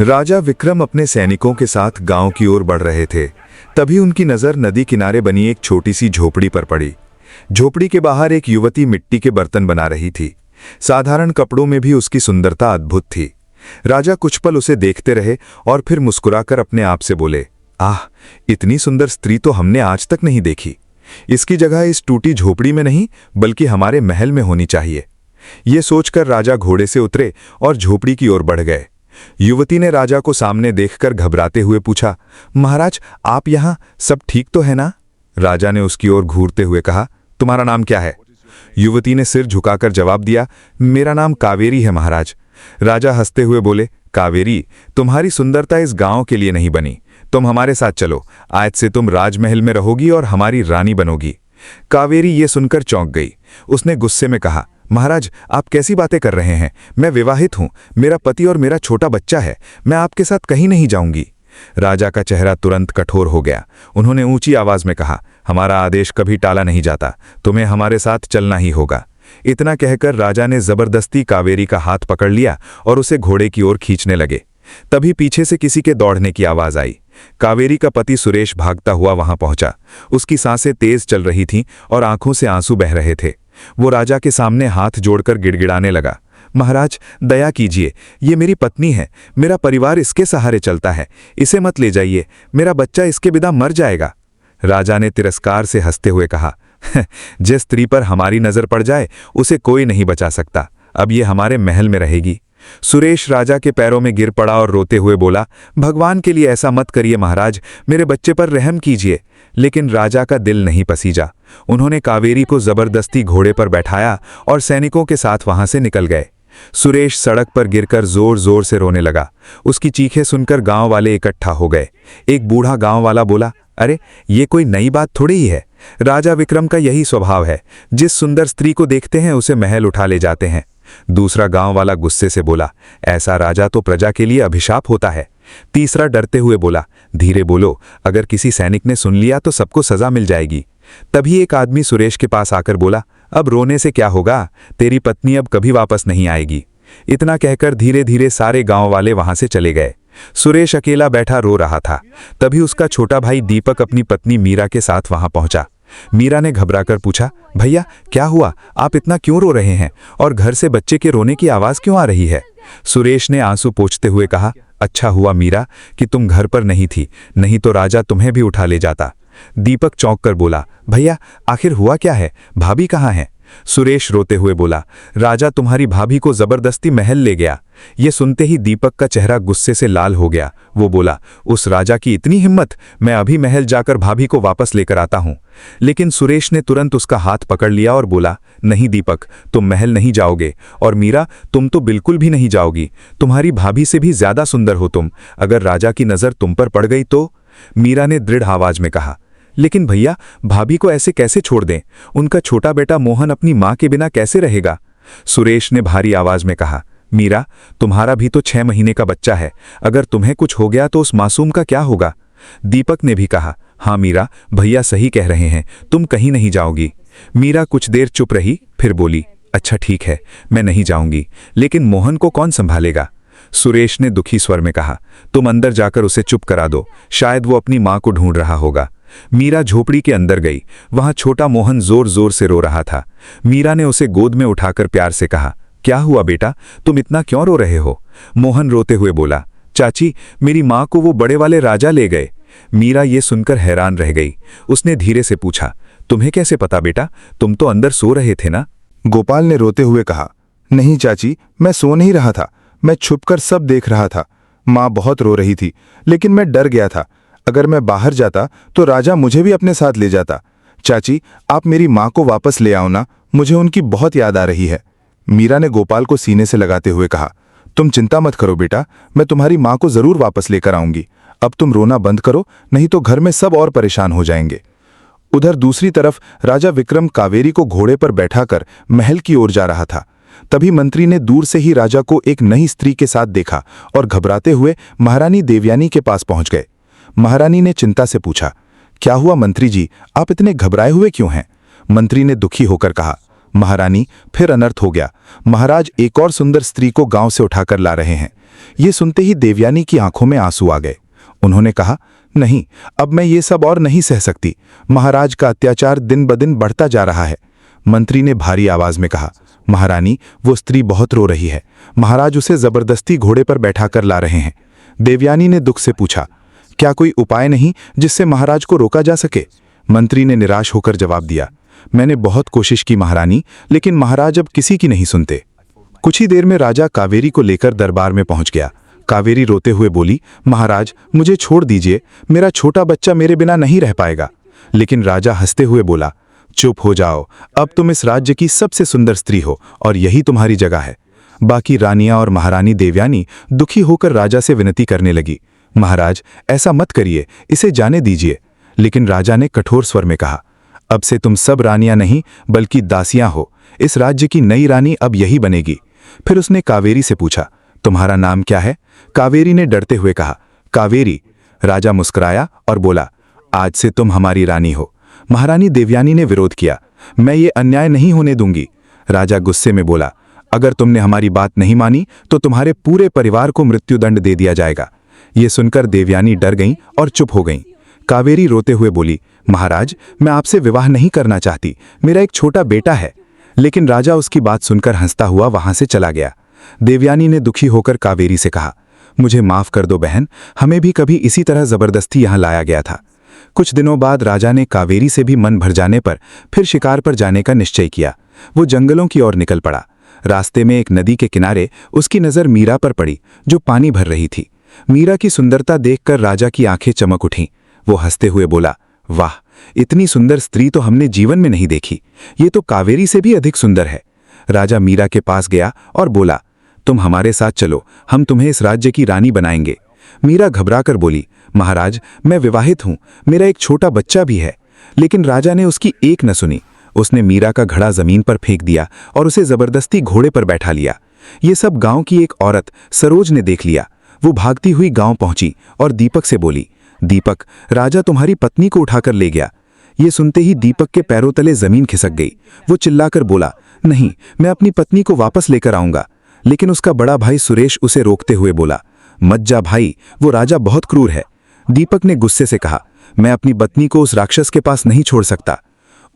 राजा विक्रम अपने सैनिकों के साथ गांव की ओर बढ़ रहे थे। तभी उनकी नजर नदी किनारे बनी एक छोटी सी झोपड़ी पर पड़ी। झोपड़ी के बाहर एक युवती मिट्टी के बर्तन बना रही थी। साधारण कपड़ों में भी उसकी सुंदरता अद्भुत थी। राजा कुछ पल उसे देखते रहे और फिर मुस्कुराकर अपने आप से बोले, आह, इतनी सुंदर स्त्री तो हमने आज तक नहीं देखी। इसकी जगह इस टूटी झोपड़ी में नहीं बल्कि हमारे महल में होनी चाहिए। ये सोचकर राजा घोड़े से उतरे और झोपड़ी की ओर बढ़ गए। युवती ने राजा को सामने देखकर घबराते हुए पूछा, महाराज, आप यहाँ, सब ठीक तो है ना? राजा ने उसकी ओर घूरते हुए कहा, तुम्हारा नाम क्या है? युवती ने सिर झुकाकर जवाब दिया, मेरा नाम कावेरी है महाराज। राजा हंसते हुए बोले, कावेरी, तुम्हारी सुंदरता इस गांव के लिए नहीं बनी। तुम हमारे साथ चलो। आज से तुम राजमहल में रहोगी और हमारी रानी बनोगी। कावेरी ये सुनकर चौंक गई। उसने गुस्से में कहा, महाराज, आप कैसी बातें कर रहे हैं? मैं विवाहित हूं, मेरा पति और मेरा छोटा बच्चा है। मैं आपके साथ कहीं नहीं जाऊंगी। राजा का चेहरा तुरंत कठोर हो गया। उन्होंने ऊंची आवाज में कहा, हमारा आदेश कभी टाला नहीं जाता। तुम्हें हमारे साथ चलना ही होगा। इतना कहकर राजा ने जबरदस्ती कावेरी का हाथ पकड़ लिया और उसे घोड़े की ओर खींचने लगे। तभी पीछे से किसी के दौड़ने की आवाज आई। कावेरी का पति सुरेश भागता हुआ वहां पहुंचा। उसकी सांसें तेज चल रही थीं और आंखों से आंसू बह रहे थे। वो राजा के सामने हाथ जोड़कर गिड़गिड़ाने लगा, महाराज, दया कीजिए, ये मेरी पत्नी है। मेरा परिवार इसके सहारे चलता है। इसे मत ले जाइए, मेरा बच्चा इसके बिना मर जाएगा। राजा ने तिरस्कार से हंसते हुए कहा, जिस स्त्री पर हमारी नजर पड़ जाए उसे कोई नहीं बचा सकता। अब ये हमारे महल में रहेगी। सुरेश राजा के पैरों में गिर पड़ा और रोते हुए बोला, भगवान के लिए ऐसा मत करिए महाराज, मेरे बच्चे पर रहम कीजिए। लेकिन राजा का दिल नहीं पसीजा। उन्होंने कावेरी को जबरदस्ती घोड़े पर बैठाया और सैनिकों के साथ वहां से निकल गए। सुरेश सड़क पर गिरकर जोर जोर से रोने लगा। उसकी चीखें सुनकर गांव वाले इकट्ठा हो गए। एक बूढ़ा गांव वाला बोला, अरे, ये कोई नई बात थोड़ी ही है। राजा विक्रम का यही स्वभाव है, जिस सुंदर स्त्री को देखते हैं उसे महल उठा ले जाते हैं। दूसरा गांव वाला गुस्से से बोला, ऐसा राजा तो प्रजा के लिए अभिशाप होता है। तीसरा डरते हुए बोला, धीरे बोलो, अगर किसी सैनिक ने सुन लिया तो सबको सजा मिल जाएगी। तभी एक आदमी सुरेश के पास आकर बोला, अब रोने से क्या होगा, तेरी पत्नी अब कभी वापस नहीं आएगी। इतना कहकर धीरे धीरे सारे गांव वाले वहां से चले गए। सुरेश अकेला बैठा रो रहा था। तभी उसका छोटा भाई दीपक अपनी पत्नी मीरा के साथ वहां पहुंचा। मीरा ने घबराकर पूछा, भैया, क्या हुआ? आप इतना क्यों रो रहे हैं और घर से बच्चे के रोने की आवाज क्यों आ रही है? सुरेश ने आंसू पोंछते हुए कहा, अच्छा हुआ मीरा कि तुम घर पर नहीं थी, नहीं तो राजा तुम्हें भी उठा ले जाता। दीपक चौंक कर बोला, भैया, आखिर हुआ क्या है? भाभी कहाँ है? सुरेश रोते हुए बोला, राजा तुम्हारी भाभी को जबरदस्ती महल ले गया। ये सुनते ही दीपक का चेहरा गुस्से से लाल हो गया। वो बोला, उस राजा की इतनी हिम्मत, मैं अभी महल जाकर भाभी को वापस लेकर आता हूं। लेकिन सुरेश ने तुरंत उसका हाथ पकड़ लिया और बोला, नहीं दीपक, तुम महल नहीं जाओगे। और मीरा, तुम तो बिल्कुल भी नहीं जाओगी। तुम्हारी भाभी से भी ज्यादा सुंदर हो तुम। अगर राजा की नजर तुम पर पड़ गई तो? मीरा ने दृढ़ आवाज में कहा, लेकिन भैया, भाभी को ऐसे कैसे छोड़ दें? उनका छोटा बेटा मोहन अपनी मां के बिना कैसे रहेगा? सुरेश ने भारी आवाज में कहा, मीरा, तुम्हारा भी तो 6 महीने का बच्चा है। अगर तुम्हें कुछ हो गया तो उस मासूम का क्या होगा? दीपक ने भी कहा, हाँ मीरा, भैया सही कह रहे हैं, तुम कहीं नहीं जाओगी। मीरा कुछ देर चुप रही, फिर बोली, अच्छा ठीक है, मैं नहीं जाऊंगी, लेकिन मोहन को कौन संभालेगा? सुरेश ने दुखी स्वर में कहा, तुम अंदर जाकर उसे चुप करा दो, शायद वो अपनी मां को ढूंढ रहा होगा। मीरा झोपड़ी के अंदर गई। वहां छोटा मोहन जोर जोर से रो रहा था। मीरा ने उसे गोद में उठाकर प्यार से कहा, क्या हुआ बेटा, तुम इतना क्यों रो रहे हो? मोहन रोते हुए बोला, चाची, मेरी मां को वो बड़े वाले राजा ले गए। मीरा ये सुनकर हैरान रह गई। उसने धीरे से पूछा, तुम्हें कैसे पता बेटा? तुम तो अंदर सो रहे थे ना? गोपाल ने रोते हुए कहा, नहीं चाची, मैं सो नहीं रहा था, मैं छुपकर सब देख रहा था। मां बहुत रो रही थी, लेकिन मैं डर गया था। अगर मैं बाहर जाता तो राजा मुझे भी अपने साथ ले जाता। चाची, आप मेरी मां को वापस ले आओ ना, मुझे उनकी बहुत याद आ रही है। मीरा ने गोपाल को सीने से लगाते हुए कहा, तुम चिंता मत करो बेटा, मैं तुम्हारी मां को जरूर वापस लेकर आऊंगी। अब तुम रोना बंद करो, नहीं तो घर में सब और परेशान हो जाएंगे। उधर दूसरी तरफ राजा विक्रम कावेरी को घोड़े पर बैठाकर महल की ओर जा रहा था। तभी मंत्री ने दूर से ही राजा को एक नई स्त्री के साथ देखा और घबराते हुए महारानी देवयानी के पास पहुंच गए। महारानी ने चिंता से पूछा, क्या हुआ मंत्री जी, आप इतने घबराए हुए क्यों हैं? मंत्री ने दुखी होकर कहा, महारानी, फिर अनर्थ हो गया। महाराज एक और सुंदर स्त्री को गांव से उठाकर ला रहे हैं। ये सुनते ही देवयानी की आंखों में आंसू आ गए। उन्होंने कहा, नहीं, अब मैं ये सब और नहीं सह सकती। महाराज का अत्याचार दिन ब दिन बढ़ता जा रहा है। मंत्री ने भारी आवाज में कहा, महारानी, वो स्त्री बहुत रो रही है। महाराज उसे जबरदस्ती घोड़े पर बैठाकर ला रहे हैं। देवयानी ने दुख से पूछा, क्या कोई उपाय नहीं जिससे महाराज को रोका जा सके? मंत्री ने निराश होकर जवाब दिया, मैंने बहुत कोशिश की महारानी, लेकिन महाराज अब किसी की नहीं सुनते। कुछ ही देर में राजा कावेरी को लेकर दरबार में पहुंच गया। कावेरी रोते हुए बोली, महाराज, मुझे छोड़ दीजिए, मेरा छोटा बच्चा मेरे बिना नहीं रह पाएगा। लेकिन राजा हंसते हुए बोला, चुप हो जाओ, अब तुम इस राज्य की सबसे सुंदर स्त्री हो और यही तुम्हारी जगह है। बाकी रानियां और महारानी देवयानी दुखी होकर राजा से विनती करने लगी, महाराज, ऐसा मत करिए, इसे जाने दीजिए। लेकिन राजा ने कठोर स्वर में कहा, अब से तुम सब रानियां नहीं बल्कि दासियां हो। इस राज्य की नई रानी अब यही बनेगी। फिर उसने कावेरी से पूछा, तुम्हारा नाम क्या है? कावेरी ने डरते हुए कहा, कावेरी। राजा मुस्कुराया और बोला, आज से तुम हमारी रानी हो। महारानी देवयानी ने विरोध किया, मैं ये अन्याय नहीं होने दूंगी। राजा गुस्से में बोला, अगर तुमने हमारी बात नहीं मानी तो तुम्हारे पूरे परिवार को मृत्युदंड दे दिया जाएगा। ये सुनकर देवयानी डर गईं और चुप हो गईं। कावेरी रोते हुए बोली, महाराज, मैं आपसे विवाह नहीं करना चाहती, मेरा एक छोटा बेटा है। लेकिन राजा उसकी बात सुनकर हंसता हुआ वहां से चला गया। देवयानी ने दुखी होकर कावेरी से कहा, मुझे माफ कर दो बहन, हमें भी कभी इसी तरह जबरदस्ती यहां लाया गया था। कुछ दिनों बाद राजा ने कावेरी से भी मन भर जाने पर फिर शिकार पर जाने का निश्चय किया। वो जंगलों की ओर निकल पड़ा। रास्ते में एक नदी के किनारे उसकी नजर मीरा पर पड़ी, जो पानी भर रही थी। मीरा की सुंदरता देखकर राजा की आंखें चमक उठीं। वो हंसते हुए बोला, वाह, इतनी सुंदर स्त्री तो हमने जीवन में नहीं देखी। ये तो कावेरी से भी अधिक सुंदर है। राजा मीरा के पास गया और बोला, तुम हमारे साथ चलो, हम तुम्हें इस राज्य की रानी बनाएंगे। मीरा घबराकर बोली, महाराज, मैं विवाहित हूं, मेरा एक छोटा बच्चा भी है। लेकिन राजा ने उसकी एक न सुनी। उसने मीरा का घड़ा जमीन पर फेंक दिया और उसे जबरदस्ती घोड़े पर बैठा लिया। ये सब गांव की एक औरत सरोज ने देख लिया। वो भागती हुई गांव पहुंची और दीपक से बोली, दीपक, राजा तुम्हारी पत्नी को उठाकर ले गया। ये सुनते ही दीपक के पैरों तले जमीन खिसक गई। वो चिल्लाकर बोला, नहीं, मैं अपनी पत्नी को वापस लेकर आऊंगा। लेकिन उसका बड़ा भाई सुरेश उसे रोकते हुए बोला, मत जा भाई, वो राजा बहुत क्रूर है। दीपक ने गुस्से से कहा, मैं अपनी पत्नी को उस राक्षस के पास नहीं छोड़ सकता।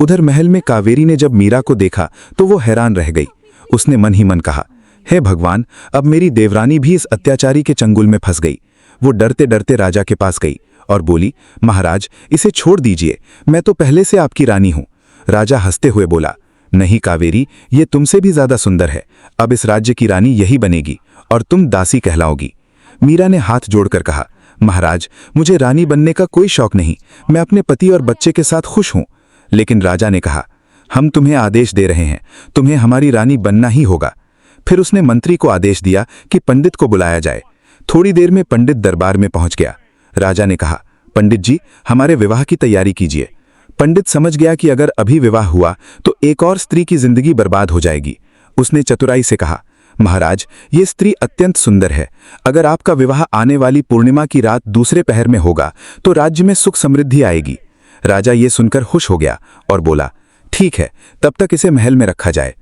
उधर महल में कावेरी ने जब मीरा को देखा तो वो हैरान रह गई। उसने मन ही मन कहा, हे भगवान, अब मेरी देवरानी भी इस अत्याचारी के चंगुल में फंस गई। वो डरते डरते राजा के पास गई और बोली, महाराज, इसे छोड़ दीजिए, मैं तो पहले से आपकी रानी हूं। राजा हंसते हुए बोला, नहीं कावेरी, ये तुमसे भी ज्यादा सुंदर है। अब इस राज्य की रानी यही बनेगी और तुम दासी कहलाओगी। मीरा ने हाथ जोड़कर कहा, महाराज, मुझे रानी बनने का कोई शौक नहीं, मैं अपने पति और बच्चे के साथ खुश हूं। लेकिन राजा ने कहा, हम तुम्हें आदेश दे रहे हैं, तुम्हें हमारी रानी बनना ही होगा। फिर उसने मंत्री को आदेश दिया कि पंडित को बुलाया जाए। थोड़ी देर में पंडित दरबार में पहुंच गया। राजा ने कहा, पंडित जी, हमारे विवाह की तैयारी कीजिए। पंडित समझ गया कि अगर अभी विवाह हुआ तो एक और स्त्री की जिंदगी बर्बाद हो जाएगी। उसने चतुराई से कहा, महाराज, ये स्त्री अत्यंत सुंदर है। अगर आपका विवाह आने वाली पूर्णिमा की रात दूसरे पहर में होगा तो राज्य में सुख समृद्धि आएगी। राजा ये सुनकर खुश हो गया और बोला, ठीक है, तब तक इसे महल में रखा जाए।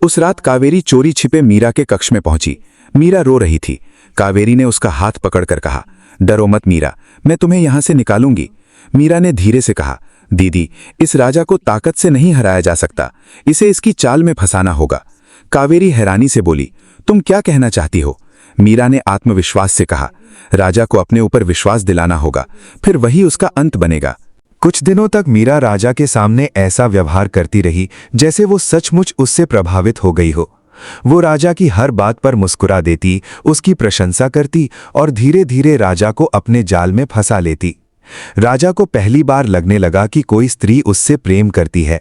उस रात कावेरी चोरी छिपे मीरा के कक्ष में पहुंची। मीरा रो रही थी। कावेरी ने उसका हाथ पकड़कर कहा, डरो मत मीरा, मैं तुम्हें यहां से निकालूंगी। मीरा ने धीरे से कहा, दीदी, इस राजा को ताकत से नहीं हराया जा सकता, इसे इसकी चाल में फंसाना होगा। कावेरी हैरानी से बोली, तुम क्या कहना चाहती हो? मीरा ने आत्मविश्वास से कहा, राजा को अपने ऊपर विश्वास दिलाना होगा, फिर वही उसका अंत बनेगा। कुछ दिनों तक मीरा राजा के सामने ऐसा व्यवहार करती रही जैसे वो सचमुच उससे प्रभावित हो गई हो। वो राजा की हर बात पर मुस्कुरा देती, उसकी प्रशंसा करती और धीरे धीरे राजा को अपने जाल में फंसा लेती। राजा को पहली बार लगने लगा कि कोई स्त्री उससे प्रेम करती है।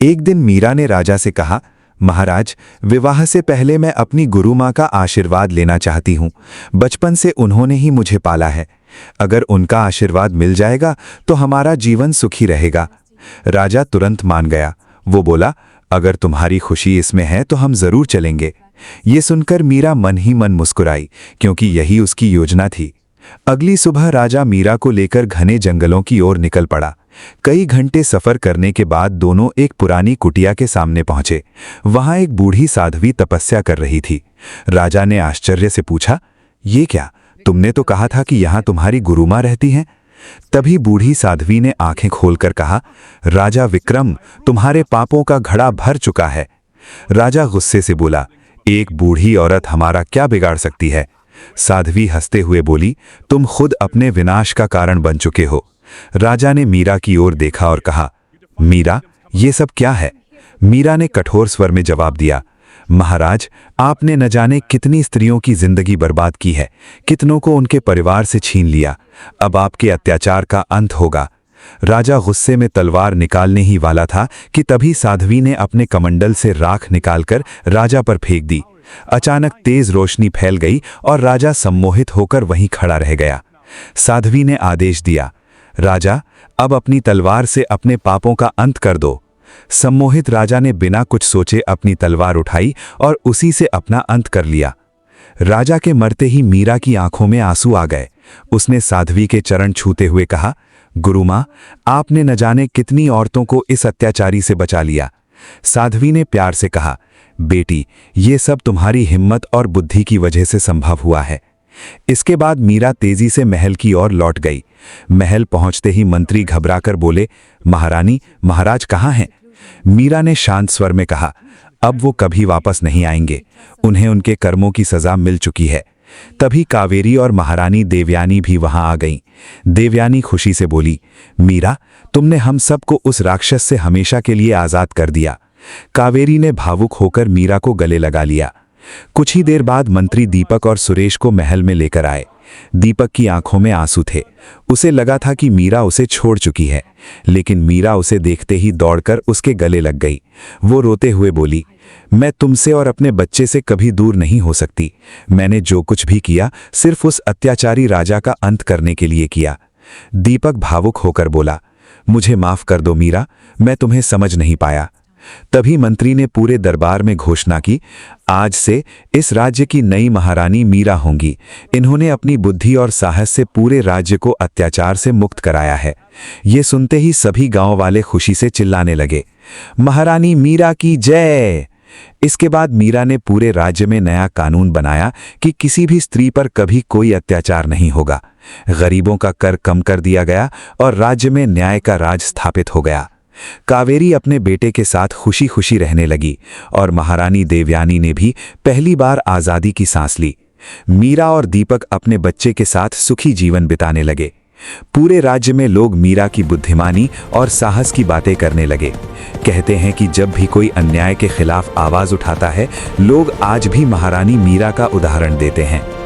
एक दिन मीरा ने राजा से कहा, महाराज, विवाह से पहले मैं अपनी गुरु माँ का आशीर्वाद लेना चाहती हूँ। बचपन से उन्होंने ही मुझे पाला है। अगर उनका आशीर्वाद मिल जाएगा तो हमारा जीवन सुखी रहेगा। राजा तुरंत मान गया। वो बोला, अगर तुम्हारी खुशी इसमें है तो हम जरूर चलेंगे। ये सुनकर मीरा मन ही मन मुस्कुराई, क्योंकि यही उसकी योजना थी। अगली सुबह राजा मीरा को लेकर घने जंगलों की ओर निकल पड़ा। कई घंटे सफर करने के बाद दोनों एक पुरानी कुटिया के सामने पहुंचे। वहां एक बूढ़ी साध्वी तपस्या कर रही थी। राजा ने आश्चर्य से पूछा, ये क्या? तुमने तो कहा था कि यहां तुम्हारी गुरुमां रहती हैं। तभी बूढ़ी साध्वी ने आंखें खोलकर कहा, राजा विक्रम, तुम्हारे पापों का घड़ा भर चुका है। राजा गुस्से से बोला, एक बूढ़ी औरत हमारा क्या बिगाड़ सकती है? साध्वी हंसते हुए बोली, तुम खुद अपने विनाश का कारण बन चुके हो। राजा ने मीरा की ओर देखा और कहा, मीरा, ये सब क्या है? मीरा ने कठोर स्वर में जवाब दिया, महाराज, आपने न जाने कितनी स्त्रियों की जिंदगी बर्बाद की है, कितनों को उनके परिवार से छीन लिया। अब आपके अत्याचार का अंत होगा। राजा गुस्से में तलवार निकालने ही वाला था कि तभी साध्वी ने अपने कमंडल से राख निकालकर राजा पर फेंक दी। अचानक तेज रोशनी फैल गई और राजा सम्मोहित होकर वहीं खड़ा रह गया। साध्वी ने आदेश दिया, राजा, अब अपनी तलवार से अपने पापों का अंत कर दो। सम्मोहित राजा ने बिना कुछ सोचे अपनी तलवार उठाई और उसी से अपना अंत कर लिया। राजा के मरते ही मीरा की आंखों में आंसू आ गए। उसने साध्वी के चरण छूते हुए कहा, गुरुमां, आपने न जाने कितनी औरतों को इस अत्याचारी से बचा लिया। साध्वी ने प्यार से कहा, बेटी, ये सब तुम्हारी हिम्मत और बुद्धि की वजह से संभव हुआ है। इसके बाद मीरा तेजी से महल की ओर लौट गई। महल पहुंचते ही मंत्री घबराकर बोले, महारानी, महाराज कहाँ हैं? मीरा ने शांत स्वर में कहा, अब वो कभी वापस नहीं आएंगे। उन्हें उनके कर्मों की सजा मिल चुकी है। तभी कावेरी और महारानी देवयानी भी वहां आ गईं। देवयानी खुशी से बोली, मीरा, तुमने हम सबको उस राक्षस से हमेशा के लिए आजाद कर दिया। कावेरी ने भावुक होकर मीरा को गले लगा लिया। कुछ ही देर बाद मंत्री दीपक और सुरेश को महल में लेकर आए। दीपक की आंखों में आंसू थे। उसे लगा था कि मीरा उसे छोड़ चुकी है, लेकिन मीरा उसे देखते ही दौड़कर उसके गले लग गई। वो रोते हुए बोली, मैं तुमसे और अपने बच्चे से कभी दूर नहीं हो सकती। मैंने जो कुछ भी किया सिर्फ उस अत्याचारी राजा का अंत करने के लिए किया। दीपक भावुक होकर बोला, मुझे माफ कर दो मीरा, मैं तुम्हें समझ नहीं पाया। तभी मंत्री ने पूरे दरबार में घोषणा की, आज से इस राज्य की नई महारानी मीरा होंगी। इन्होंने अपनी बुद्धि और साहस से पूरे राज्य को अत्याचार से मुक्त कराया है। ये सुनते ही सभी गांव वाले खुशी से चिल्लाने लगे, महारानी मीरा की जय। इसके बाद मीरा ने पूरे राज्य में नया कानून बनाया कि किसी भी स्त्री पर कभी कोई अत्याचार नहीं होगा। गरीबों का कर कम कर दिया गया और राज्य में न्याय का राज स्थापित हो गया। कावेरी अपने बेटे के साथ खुशी खुशी रहने लगी और महारानी देवयानी ने भी पहली बार आजादी की सांस ली। मीरा और दीपक अपने बच्चे के साथ सुखी जीवन बिताने लगे। पूरे राज्य में लोग मीरा की बुद्धिमानी और साहस की बातें करने लगे। कहते हैं कि जब भी कोई अन्याय के खिलाफ आवाज उठाता है, लोग आज भी महारानी मीरा का उदाहरण देते हैं।